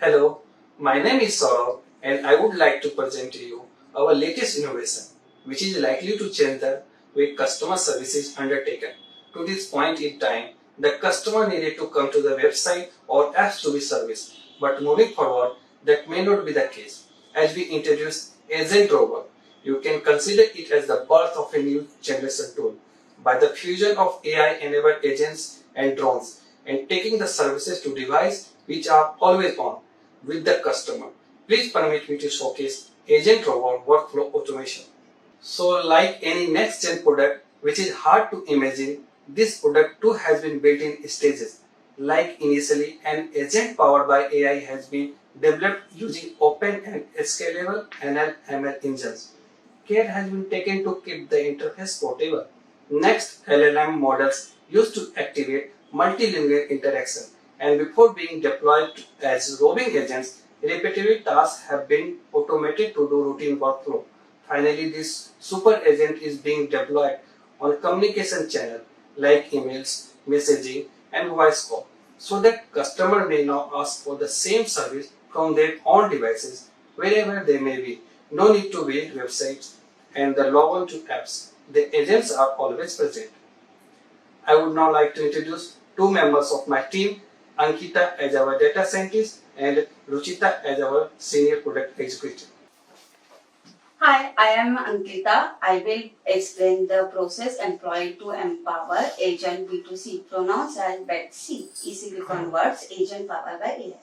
Hello, my name is Saurabh and I would like to present to you our latest innovation, which is likely to change the way customer service is undertaken. To this point in time, the customer needed to come to the website or apps to be serviced, but moving forward, that may not be the case. As we introduce Agent Rover, you can consider it as the birth of a new generation tool. By the fusion of AI-enabled agents and drones, and taking the services to devices which are always on with the customer. Please permit me to showcase Agent Robot Workflow Automation. So like any next-gen product which is hard to imagine, this product too has been built in stages. Like initially, an agent powered by AI has been developed using open and scalable NL/ML engines. Care has been taken to keep the interface portable. Next, LLM models used to activate multilingual interaction, and before being deployed as roving agents, repetitive tasks have been automated to do routine workflow. Finally, this super agent is being deployed on communication channel like emails, messaging, and voice call, so that customer may now ask for the same service from their own devices wherever they may be. No need to visit websites and the log on to apps. The agents are always present. I would now like to introduce two members of my team, Ankita as our data scientist and Ruchita as our senior product executive. Hi, I am Ankita. I will explain the process employed to empower Agent B2C, pronounced as Betsie, easily converts agent powered by AI.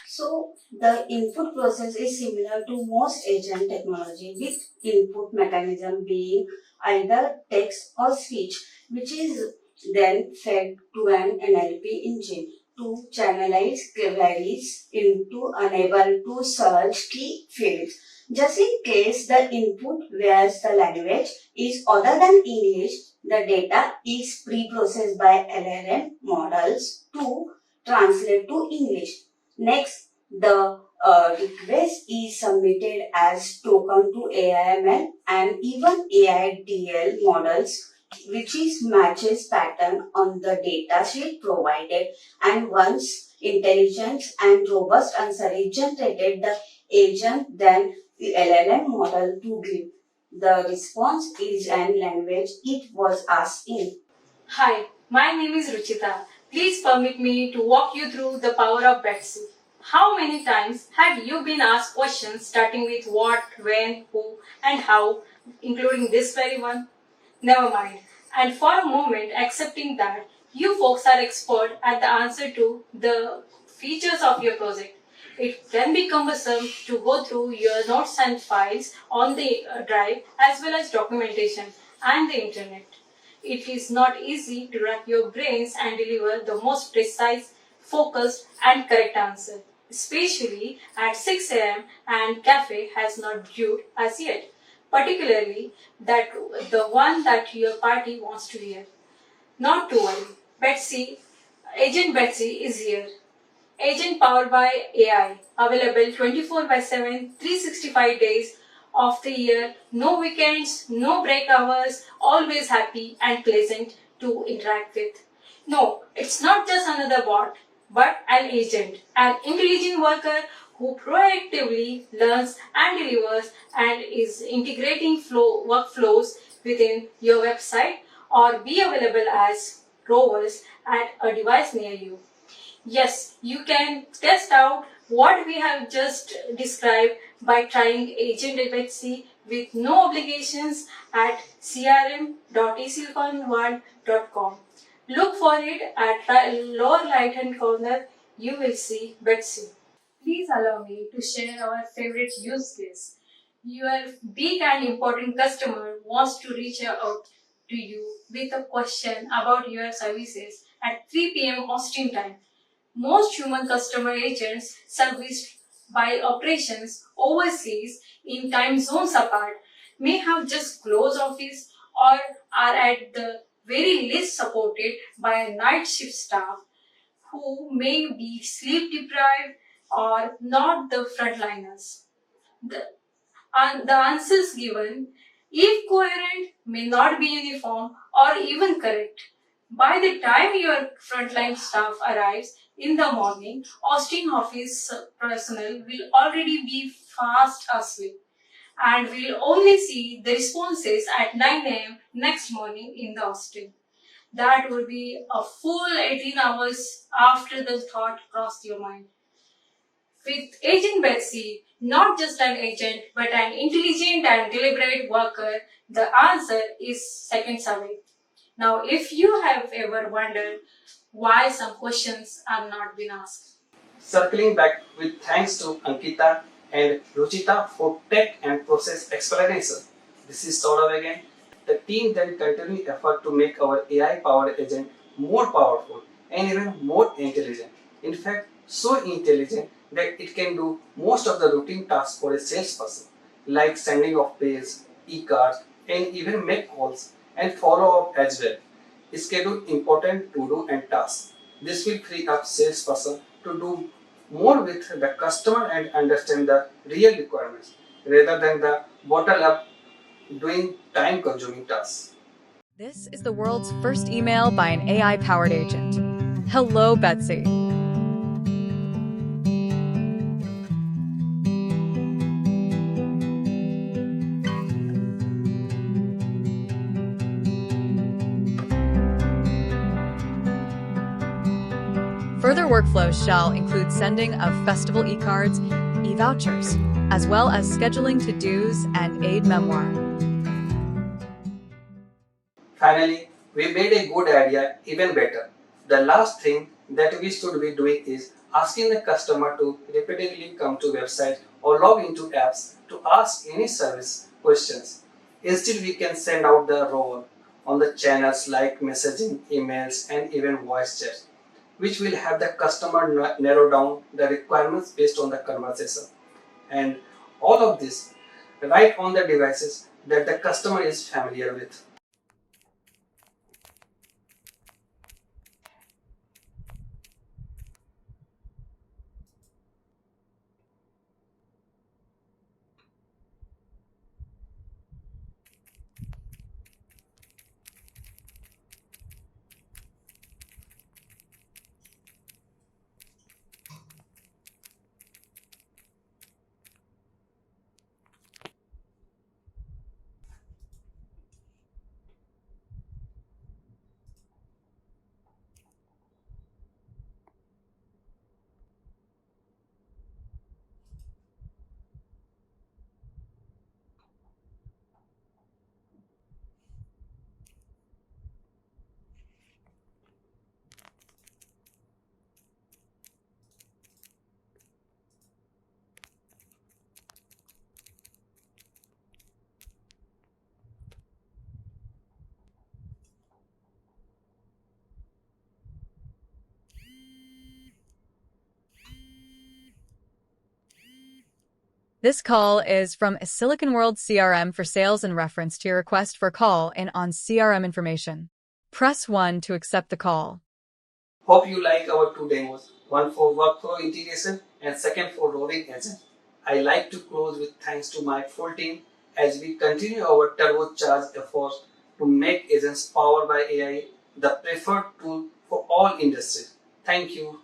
So, the input process is similar to most agent technology, with input mechanism being either text or speech, which is then fed to an NLP engine to channelize queries into unable to search key fields. Just in case the input where the language is other than English, the data is pre-processed by LLM models to translate to English. Next, the request is submitted as token to AIML and even AIDL models, which is matches pattern on the data sheet provided, and once intelligent and robust answer is generated, the agent then the LLM model to give the response is an language it was asked in. Hi, my name is Ruchita. Please permit me to walk you through the power of Betsie. How many times have you been asked questions starting with what, when, who, and how, including this very one? Never mind. And for a moment, accepting that you folks are expert at the answer to the features of your project. It can be cumbersome to go through your notes and files on the drive as well as documentation and the internet. It is not easy to rack your brains and deliver the most precise, focused, and correct answer, especially at 6 am and cafe has not brewed as yet, particularly that the one that your party wants to hear. Not to worry, Agent Betsie is here. Agent powered by AI, available 24/7, 365 days of the year, no weekends, no break hours, always happy and pleasant to interact with. No, it's not just another bot, but an agent, an intelligent worker who proactively learns and delivers and is integrating workflows within your website or be available as Rovers at a device near you. Yes, you can test out what we have just described by trying Agent Betsie with no obligations at crm.econ1.com. Look for it at lower right hand corner. You will see Betsie. Please allow me to share our favorite use case. Your big and important customer wants to reach out to you with a question about your services at 3 p.m. Austin time. Most human customer agents serviced by operations overseas in time zones apart may have just closed office or are at the very least supported by a night shift staff who may be sleep deprived or not the frontliners. The answers given, if coherent, may not be uniform or even correct. By the time your frontline staff arrives, in the morning, Austin office personnel will already be fast asleep and will only see the responses at 9 a.m. next morning in the Austin. That would be a full 18 hours after the thought crossed your mind. With Agent Betsie, not just an agent but an intelligent and deliberate worker, the answer is seconds away. Now, if you have ever wondered why some questions are not being asked, Circling back with thanks to Ankita and Ruchita for tech and process explanation. This is Saurav again. The team then continue effort to make our AI-powered agent more powerful and even more intelligent. In fact, so intelligent that it can do most of the routine tasks for a salesperson, like sending of mails, eCards, and even make calls and follow up as well. Schedule important to-do and tasks. This will free up salesperson to do more with the customer and understand the real requirements rather than the bottle up doing time consuming tasks. This is the world's first email by an AI-powered agent. Hello, Betsy. Further workflows shall include sending of festival eCards, e-vouchers, as well as scheduling to-dos and aid memoir. Finally, we made a good idea even better. The last thing that we should be doing is asking the customer to repeatedly come to website or log into apps to ask any service questions. Instead, we can send out the role on the channels like messaging, emails, and even voice chat, which will have the customer narrow down the requirements based on the conversation. And all of this right on the devices that the customer is familiar with. This call is from a Silicon World CRM for sales in reference to your request for call and on CRM information. Press 1 to accept the call. Hope you like our two demos, one for workflow integration and second for rolling agent. I like to close with thanks to my full team as we continue our turbocharged efforts to make agents powered by AI the preferred tool for all industries. Thank you.